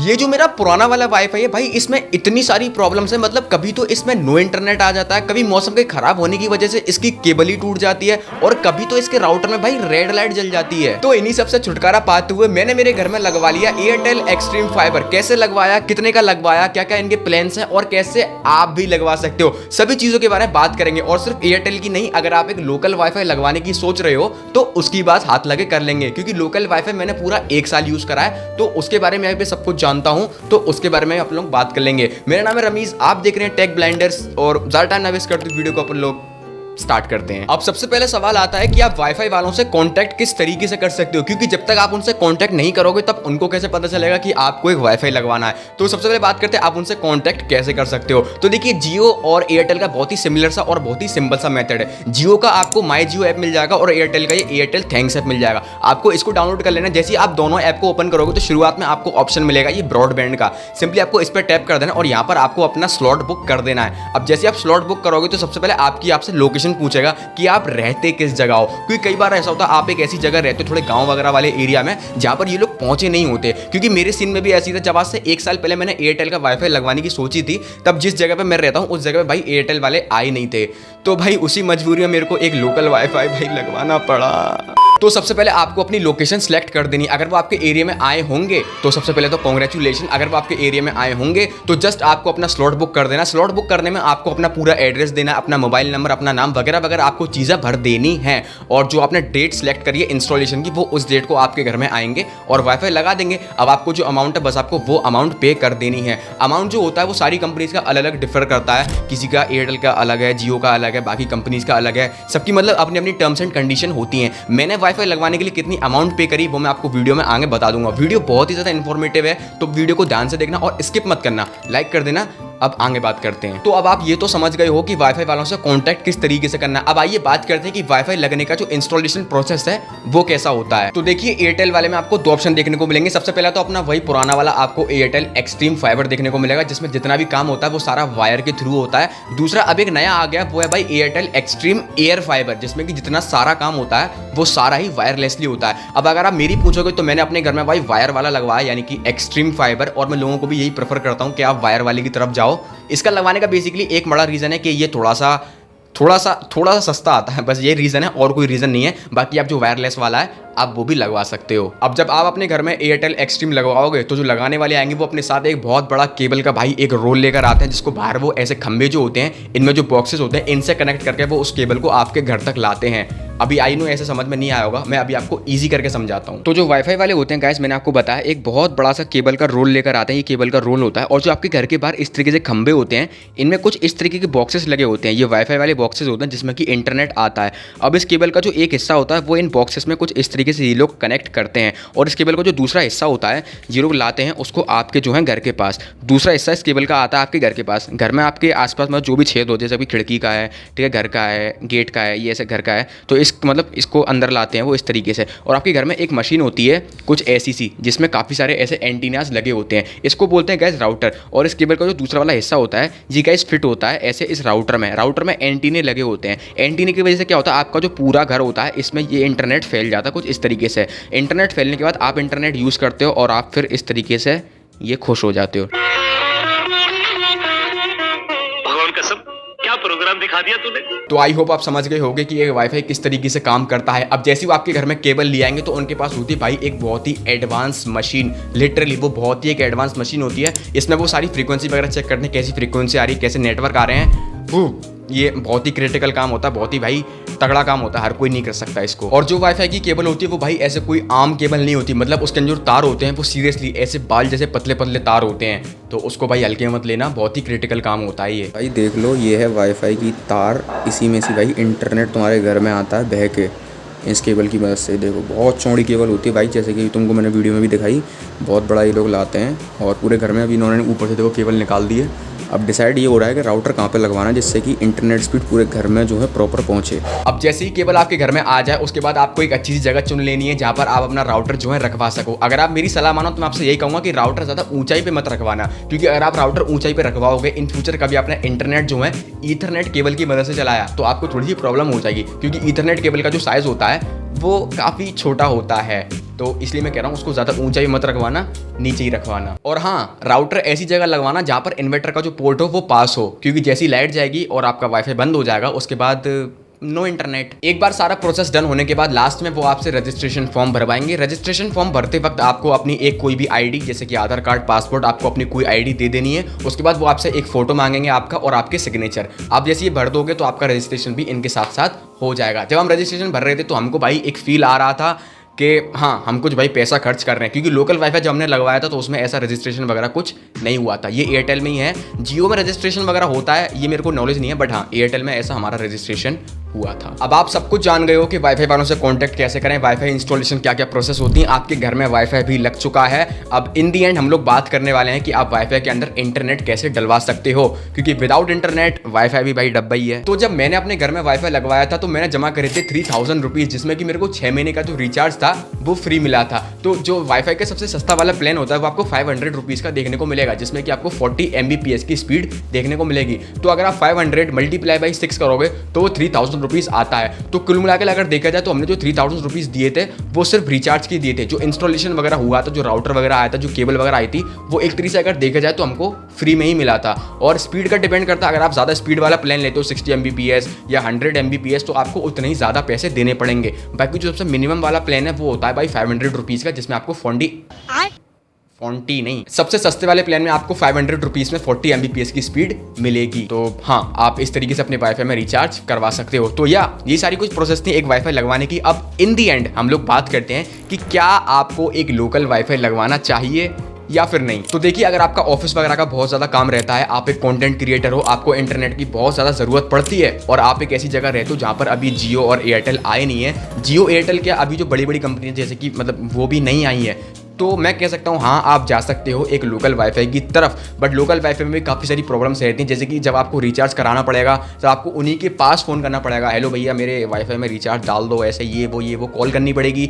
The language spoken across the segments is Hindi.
ये जो मेरा पुराना वाला वाईफाई है भाई, इसमें इतनी सारी प्रॉब्लम्स है। मतलब कभी तो इसमें नो इंटरनेट आ जाता है, कभी मौसम के खराब होने की वजह से इसकी केबल ही टूट जाती है, और कभी तो इसके राउटर में भाई रेड लाइट जल जाती है। तो इन्हीं सबसे छुटकारा पाते हुए मैंने मेरे घर में लगवा लिया एयरटेल एक्सट्रीम फाइबर। कैसे लगवाया, कितने का लगवाया, क्या क्या इनके प्लान्स हैं और कैसे आप भी लगवा सकते हो, सभी चीजों के बारे में बात करेंगे। और सिर्फ एयरटेल की नहीं, अगर आप एक लोकल वाईफाई लगवाने की सोच रहे हो तो उसकी बात हाथ लगे कर लेंगे, क्योंकि लोकल वाईफाई मैंने पूरा 1 साल यूज करा है, तो उसके बारे में भी सब कुछ जानता हूं, तो उसके बारे में आप लोग बात कर लेंगे। मेरा नाम है रमीज, आप देख रहे हैं टेक ब्लाइंडर्स, और ज्यादा टाइम ना वेस्ट करते वीडियो को अपन लोग स्टार्ट करते हैं। अब सबसे पहले सवाल आता है कि आप वाईफाई वालों से कांटेक्ट किस तरीके से कर सकते हो, क्योंकि जब तक आप उनसे कांटेक्ट नहीं करोगे तब उनको कैसे पता चलेगा कि आपको एक वाईफाई लगवाना है। तो सबसे पहले बात करते हैं आप उनसे कांटेक्ट कैसे कर सकते हो। तो देखिए, जियो और एयरटेल का बहुत ही सिमिलर सा और बहुत ही सिंपल सा मेथड है। जियो का आपको माई जियो ऐप मिल जाएगा और एयरटेल का ये एयरटेल थैंक्स ऐप मिल जाएगा। आपको इसको डाउनलोड कर लेना। जैसे ही आप दोनों ऐप को ओपन करोगे तो शुरुआत में आपको ऑप्शन मिलेगा ये ब्रॉडबैंड का। सिंपली आपको इस पर टैप कर देना और यहाँ पर आपको अपना स्लॉट बुक कर देना है। अब जैसे आप स्लॉट बुक करोगे तो सबसे पहले आपसे लोकेशन पूछेगा कि आप रहते किस जगह हो, क्योंकि कई बार ऐसा होता है आप एक ऐसी जगह रहते हो थोड़े गांव वगैरह वाले एरिया में जहां पर ये लोग पहुंचे नहीं होते। क्योंकि मेरे सीन में भी ऐसी था, जब आज से 1 साल पहले मैंने एयरटेल का वाईफाई लगवाने की सोची थी, तब जिस जगह पे मैं रहता हूं उस जगह पे भाई एयरटेल वाले आए नहीं थे, तो भाई उसी मजबूरी में मेरे को एक लोकल वाईफाई भाई लगवाना पड़ा। तो सबसे पहले आपको अपनी लोकेशन सेलेक्ट कर देनी। अगर वो आपके एरिया में आए होंगे तो सबसे पहले तो कॉन्ग्रेचुलेशन, अगर वो आपके एरिया में आए होंगे तो जस्ट आपको अपना स्लॉट बुक कर देना। स्लॉट बुक करने में आपको अपना पूरा एड्रेस देना, अपना मोबाइल नंबर, अपना नाम वगैरह वगैरह आपको चीज़ें भर देनी है, और जो आपने डेट सेलेक्ट करी है इंस्टॉलेशन की, वो उस डेट को आपके घर में आएंगे और वाईफाई लगा देंगे। अब आपको जो अमाउंट है बस आपको वो अमाउंट पे कर देनी है। अमाउंट जो होता है वो सारी कंपनीज का अलग अलग डिफर करता है, किसी का एयरटेल का अलग है, जियो का अलग है, बाकी कंपनीज का अलग है, सबकी मतलब अपनी अपनी टर्म्स एंड कंडीशन होती हैं। मैंने वाईफाई लगवाने के लिए कितनी अमाउंट पे करी वो मैं आपको वीडियो में आगे बता दूंगा। वीडियो बहुत ही ज़्यादा इन्फॉर्मेटिव है, तो वीडियो को ध्यान से देखना और स्किप मत करना, लाइक कर देना। अब आगे बात करते हैं। तो अब आप ये तो समझ गए हो कि वाईफाई वालों से कांटेक्ट किस तरीके से करना है। अब आइए बात करते हैं कि वाईफाई लगने का जो इंस्टॉलेशन प्रोसेस है वो कैसा होता है। तो देखिए, एयरटेल वाले में आपको 2 ऑप्शन देखने को मिलेंगे। सबसे पहला तो अपना वही पुराना वाला आपको एयरटेल एक्सट्रीम फाइबर देखने को मिलेगा, जिसमें जितना भी काम होता है वो सारा वायर के थ्रू होता है। दूसरा अब एक नया आ गया, वो है भाई एयरटेल एक्सट्रीम एयर फाइबर, जिसमें कि जितना सारा काम होता है वो सारा ही वायरलेसली होता है। अब अगर आप मेरी पूछोगे तो मैंने अपने घर में भाई वायर वाला लगवाया, यानी कि एक्सट्रीम फाइबर, और मैं लोगों को भी यही प्रेफर करता हूँ कि आप वायर वाले की तरफ जाओ। इसका लगवाने का बेसिकली एक बड़ा रीज़न है कि ये थोड़ा सा सस्ता आता है, बस ये रीज़न है और कोई रीज़न नहीं है। बाकी आप जो वायरलेस वाला है आप वो भी लगवा सकते हो। अब जब आप अपने घर में एयरटेल एक्सट्रीम लगवाओगे तो जो लगाने वाले आएंगे वो अपने साथ एक बहुत बड़ा केबल का भाई एक रोल लेकर आते हैं, जिसको बाहर वो ऐसे खंभे जो होते हैं, इनमें जो बॉक्सेस होते हैं, इनसे कनेक्ट करके वो उस केबल को आपके घर तक लाते हैं। अभी आई नो ऐसे समझ में नहीं आया होगा, मैं अभी आपको ईजी करके समझाता हूँ। तो जो वाईफाई वाले होते हैं गाइस, मैंने आपको बताया एक बहुत बड़ा सा केबल का रोल लेकर आते हैं। ये केबल का रोल होता है, और जो आपके घर के बाहर इस तरीके से खंभे होते हैं, इनमें कुछ इस तरीके के बॉक्सेस लगे होते हैं। ये वाईफाई वाले बॉक्सेस होते हैं जिसमें कि इंटरनेट आता है। अब इस केबल का जो एक हिस्सा होता है वो इन बॉक्सेस में कुछ इस तरीके से ये लोग कनेक्ट करते हैं, और इस केबल का जो दूसरा हिस्सा होता है ये लोग लाते हैं उसको आपके जो है घर के पास। दूसरा हिस्सा इस केबल का आता है आपके घर के पास। घर में आपके आसपास में जो भी छेद होते हैं, जैसे खिड़की का है, ठीक है, घर का है, गेट का है, ये ऐसे घर का है, तो इसको अंदर लाते हैं वो इस तरीके से। और आपके घर में एक मशीन होती है कुछ ऐसी सी, जिसमें काफ़ी सारे ऐसे एंटीनास लगे होते हैं, इसको बोलते हैं गैस राउटर। और इस केबल का जो दूसरा वाला हिस्सा होता है ये गैस फिट होता है ऐसे इस राउटर में एंटीने लगे होते हैं। एंटीने की वजह से क्या होता है, आपका जो पूरा घर होता है इसमें ये इंटरनेट फैल जाता है कुछ इस तरीके से। इंटरनेट फैलने के बाद आप इंटरनेट यूज़ करते हो और आप फिर इस तरीके से ये खुश हो जाते हो। प्रोग्राम दिखा दिया तूने। तो आई होप आप समझ गए होंगे कि ये वाईफाई किस तरीके से काम करता है। अब जैसे वो आपके घर में केबल ले आएंगे तो उनके पास होती है भाई एक बहुत ही एडवांस मशीन, लिटरली वो बहुत ही एक एडवांस मशीन होती है। इसमें वो सारी फ्रीक्वेंसी वगैरह चेक करते हैं, कैसी फ्रीक्वेंसी आ रही है, कैसे नेटवर्क आ रहे हैं। ये बहुत ही क्रिटिकल काम होता है, बहुत ही भाई तगड़ा काम होता है, हर कोई नहीं कर सकता इसको। और जो वाईफाई की केबल होती है वो भाई ऐसे कोई आम केबल नहीं होती, मतलब उसके अंदर जो तार होते हैं वो सीरियसली ऐसे बाल जैसे पतले पतले तार होते हैं, तो उसको भाई हल्के मत लेना, बहुत ही क्रिटिकल काम होता है ये। भाई देख लो, ये है वाईफाई की तार, इसी में से भाई इंटरनेट तुम्हारे घर में आता है बह के इस केबल की मदद से। देखो बहुत चौड़ी केबल होती है भाई, जैसे कि तुमको मैंने वीडियो में भी दिखाई, बहुत बड़ा ये लोग लाते हैं। और पूरे घर में अभी इन्होंने ऊपर से देखो केबल निकाल दी है। अब डिसाइड ये हो रहा है कि राउटर कहाँ पे लगवाना है, जिससे कि इंटरनेट स्पीड पूरे घर में जो है प्रॉपर पहुँचे। अब जैसे ही केबल आपके घर में आ जाए उसके बाद आपको एक अच्छी सी जगह चुन लेनी है जहाँ पर आप अपना राउटर जो है रखवा सको। अगर आप मेरी सलाह मानो तो मैं आपसे यही कहूँगा कि राउटर ज़्यादा ऊंचाई पे मत रखवाना, क्योंकि अगर आप राउटर ऊंचाई पे रखवाओगे इन फ्यूचर कभी आपने इंटरनेट जो है ईथरनेट केबल की मदद से चलाया तो आपको थोड़ी सी प्रॉब्लम हो जाएगी, क्योंकि ईथरनेट केबल का जो साइज़ होता है वो काफ़ी छोटा होता है। तो इसलिए मैं कह रहा हूँ उसको ज़्यादा ऊंचा ही मत रखवाना, नीचे ही रखवाना। और हाँ, राउटर ऐसी जगह लगवाना जहाँ पर इन्वर्टर का जो पोर्ट हो वो पास हो, क्योंकि जैसी लाइट जाएगी और आपका वाईफाई बंद हो जाएगा उसके बाद नो इंटरनेट। एक बार सारा प्रोसेस डन होने के बाद लास्ट में वो आपसे रजिस्ट्रेशन फॉर्म भरवाएंगे। रजिस्ट्रेशन फॉर्म भरते वक्त आपको अपनी एक कोई भी आईडी, जैसे कि आधार कार्ड, पासपोर्ट, आपको अपनी कोई आईडी दे देनी है। उसके बाद वो आपसे एक फोटो मांगेंगे आपका और आपके सिग्नेचर। आप जैसे ये भर दोगे तो आपका रजिस्ट्रेशन भी इनके साथ साथ हो जाएगा। जब हम रजिस्ट्रेशन भर रहे थे तो हमको भाई एक फील आ रहा था कि हाँ, हम कुछ भाई पैसा खर्च कर रहे हैं, क्योंकि लोकल वाईफाई जब हमने लगवाया था तो उसमें ऐसा रजिस्ट्रेशन वगैरह कुछ नहीं हुआ था। ये एयरटेल में ही है, जियो में रजिस्ट्रेशन वगैरह होता है, ये मेरे को नॉलेज नहीं है, बट हाँ एयरटेल में ऐसा हमारा रजिस्ट्रेशन हुआ था। अब आप सब कुछ जान गए हो कि वाईफाई वालों से कांटेक्ट कैसे करें, वाईफाई इंस्टॉलेशन क्या क्या प्रोसेस होती है, आपके घर में वाईफाई भी लग चुका है। अब इन दी एंड हम लोग बात करने वाले हैं कि आप वाईफाई के अंदर इंटरनेट कैसे डलवा सकते हो, क्योंकि विदाउट इंटरनेट वाईफाई भी भाई डब्बा ही है। तो जब मैंने अपने घर में वाईफाई लगवाया था तो मैंने जमा करे थे 3000 रुपीज़, जिसमें कि मेरे को 6 महीने का जो रिचार्ज था वो फ्री मिला था। तो जो वाईफाई का सबसे सस्ता वाला प्लान होता है वो आपको 500 रुपीज़ का देखने को मिलेगा, जिसमें कि आपको 40 Mbps की स्पीड देखने को मिलेगी। तो अगर आप 500 मल्टीप्लाई बाई 6 करोगे तो वो 3000 रुपीज़ आता है। तो कुल मिला के अगर देखा जाए तो हमने जो 3000 रुपीज़ दिए थे वो सिर्फ रिचार्ज के दिए थे। जो इंस्टॉलेशन वगैरह हुआ था, जो राउटर वगैरह आया था, जो केबल वगैरह आई थी, वो एक तरीके से अगर देखा जाए तो हमको फ्री में ही मिला था। और स्पीड का डिपेंड करता है, अगर आप ज़्यादा स्पीड वाला प्लान लेते हो 60 Mbps या 100 Mbps तो आपको उतने ही ज़्यादा पैसे देने पड़ेंगे। बाकी जो सबसे मिनिमम वाला प्लान है वो होता है भाई 500 रुपीज़ का, जिसमें आपको 40 नहीं, सबसे सस्ते वाले प्लान में आपको 500 रुपीज़ में 40 Mbps की स्पीड मिलेगी। तो हाँ, आप इस तरीके से अपने वाईफाई में रिचार्ज करवा सकते हो। तो ये सारी कुछ प्रोसेस थी एक वाईफाई लगवाने की। अब इन दी एंड हम लोग बात करते हैं कि क्या आपको एक लोकल वाईफाई लगवाना चाहिए या फिर नहीं। तो देखिए, अगर आपका ऑफिस वगैरह का बहुत ज़्यादा काम रहता है, आप एक कंटेंट क्रिएटर हो, आपको इंटरनेट की बहुत ज़्यादा ज़रूरत पड़ती है और आप एक ऐसी जगह रहते हो जहाँ पर अभी जियो और एयरटेल आए नहीं है। जियो एयरटेल क्या, अभी जो बड़ी बड़ी कंपनियाँ जैसे कि मतलब वो भी नहीं आई है, तो मैं कह सकता हूँ हाँ, आप जा सकते हो एक लोकल वाईफाई की तरफ। बट लोकल वाईफाई में भी काफ़ी सारी प्रॉब्लम्स रहती हैं, जैसे कि जब आपको रिचार्ज कराना पड़ेगा तो आपको उन्हीं के पास फ़ोन करना पड़ेगा, हेलो भैया मेरे वाईफाई में रिचार्ज डाल दो, ऐसे ये वो कॉल करनी पड़ेगी।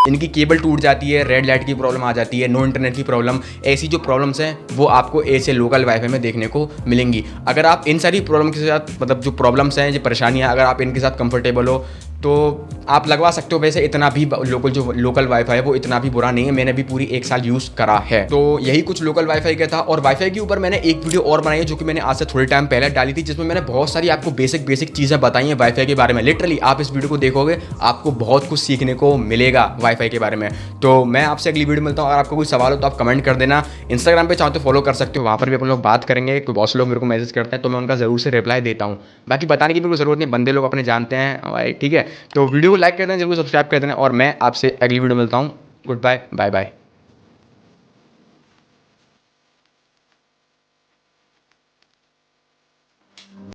इनकी केबल टूट जाती है, रेड लाइट की प्रॉब्लम आ जाती है, नो इंटरनेट की प्रॉब्लम, ऐसी जो प्रॉब्लम्स हैं वो आपको ऐसे लोकल वाईफाई में देखने को मिलेंगी। अगर आप इन सारी प्रॉब्लम के साथ, मतलब जो प्रॉब्लम्स हैं, जो परेशानियां, अगर आप इनके साथ कंफर्टेबल हो तो आप लगवा सकते हो। वैसे इतना भी लोकल वाईफाई है वो इतना भी बुरा नहीं है, मैंने भी पूरी 1 साल यूज़ करा है। तो यही कुछ लोकल वाईफाई का था। और वाईफाई के ऊपर मैंने एक वीडियो और बनाई है जो कि मैंने आज से थोड़े टाइम पहले डाली थी, जिसमें मैंने बहुत सारी आपको बेसिक चीज़ें बताई हैं वाईफाई के बारे में। लिटरली आप इस वीडियो को देखोगे आपको बहुत कुछ सीखने को मिलेगा वाईफाई के बारे में। तो मैं आपसे अगली वीडियो मिलता हूँ। अगर आपको कोई सवाल हो तो आप कमेंट कर देना। इंस्टाग्राम पे चाहो तो फॉलो कर सकते हो, वहाँ पर भी अपन लोग बात करेंगे। कोई बहुत से लोग मेरे को मैसेज करते हैं तो मैं उनका ज़रूर से रिप्लाई देता हूँ। बाकी बताने की मेरे को ज़रूरत नहीं, बंदे लोग अपने जानते हैं भाई, ठीक है। तो वीडियो को लाइक कर देना, जरूर सब्सक्राइब कर देना और मैं आपसे अगली वीडियो मिलता हूँ। Good bye, bye bye.